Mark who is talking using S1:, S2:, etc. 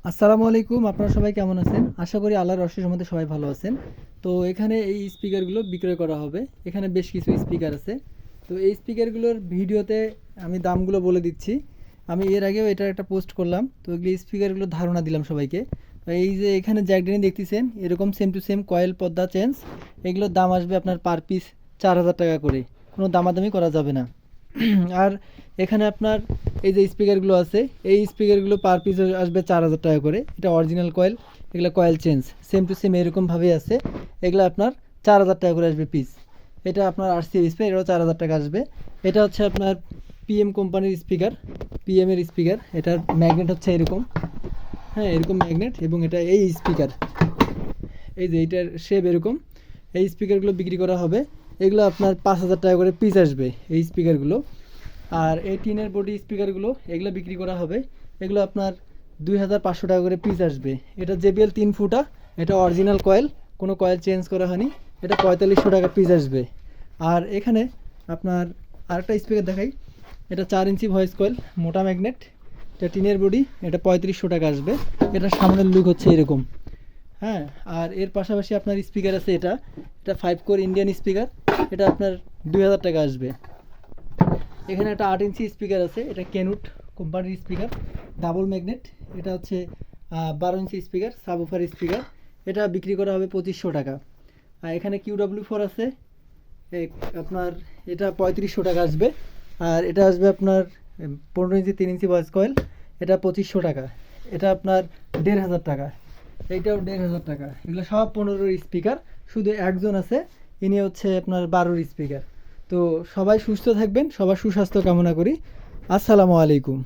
S1: আসসালামু আলাইকুম। আপনারা সবাই কেমন আছেন? আশা করি আল্লাহর অশেষ রহমতে সবাই ভালো আছেন। তো এখানে এই স্পিকারগুলো বিক্রয় করা হবে। এখানে বেশ কিছু স্পিকার আছে। তো এই স্পিকারগুলোর ভিডিওতে আমি দামগুলো বলে দিচ্ছি। আমি এর আগেও এটা একটা পোস্ট করলাম। তো এগুলি স্পিকারগুলোর ধারণা দিলাম সবাইকে। তো এই যে এখানে জ্যাকডেনি দেখতেছেন, এরকম সেম টু সেম কয়েল পর্দা চেঞ্জ। এগুলোর দাম আসবে আপনার পার পিস 4000 টাকা করে। কোনো দামাদামি করা যাবে না। আর এখানে আপনার এই যে স্পিকারগুলো আছে, এই স্পিকারগুলো পার পিস আসবে 4000 টাকা করে। এটা অরিজিনাল কয়েল, এগুলো coil change same to same এরকমভাবেই আছে। এগুলো আপনার 4000 টাকা করে আসবে পিস। এটা আপনার আরসি স্পিকার, এটাও 4000 টাকা আসবে। এটা হচ্ছে আপনার পিএম কোম্পানির স্পিকার, পিএমের স্পিকার। এটার ম্যাগনেট হচ্ছে এরকম, হ্যাঁ এরকম ম্যাগনেট, এবং এটা এই স্পিকার, এই যে এইটার শেপ এরকম। এই স্পিকারগুলো বিক্রি করা হবে। এগুলো আপনার 5000 টাকা করে পিস আসবে এই স্পিকারগুলো। আর এই টিনের বডি স্পিকারগুলো এগুলো বিক্রি করা হবে। এগুলো আপনার 2500 টাকা করে পিস আসবে। এটা জেবিএল 3 ফুটা, এটা অরিজিনাল কয়েল, কোনো কয়েল চেঞ্জ করা হয়নি। এটা 4500 টাকা পিস আসবে। আর এখানে আপনার আরেকটা স্পিকার দেখাই। এটা 4 ইঞ্চি ভয়েস কয়েল, মোটা ম্যাগনেট, এটা টিনের বডি, এটা 3500 টাকা আসবে। এটা সামনের লুক হচ্ছে এরকম, হ্যাঁ। আর এর পাশাপাশি আপনার স্পিকার আছে, এটা এটা 5 কোর ইন্ডিয়ান স্পিকার, এটা আপনার 2000 টাকা আসবে। এখানে একটা 8 ইঞ্চি স্পিকার আছে, এটা কেনুট কোম্পানির স্পিকার, ডাবল ম্যাগনেট। এটা হচ্ছে 12 ইঞ্চি স্পিকার, সাবউফার স্পিকার। এটা বিক্রি করা হবে 2500 টাকা। আর এখানে কিউ ডাব্লিউ 4 আছে, আপনার এটা 3500 টাকা আসবে। আর এটা আসবে আপনার 15 ইঞ্চি 3 ইঞ্চি ভয়েস কয়েল, এটা 2500 টাকা। এটা আপনার 1500 টাকা। এইটাও 1500 টাকা। এগুলো সব 15-র স্পিকার, শুধু একজন আছে, ইনি হচ্ছে আপনার 12-র স্পিকার। তো সবাই সুস্থ থাকবেন, সবার সুস্বাস্থ্য কামনা করি। আসসালামু আলাইকুম।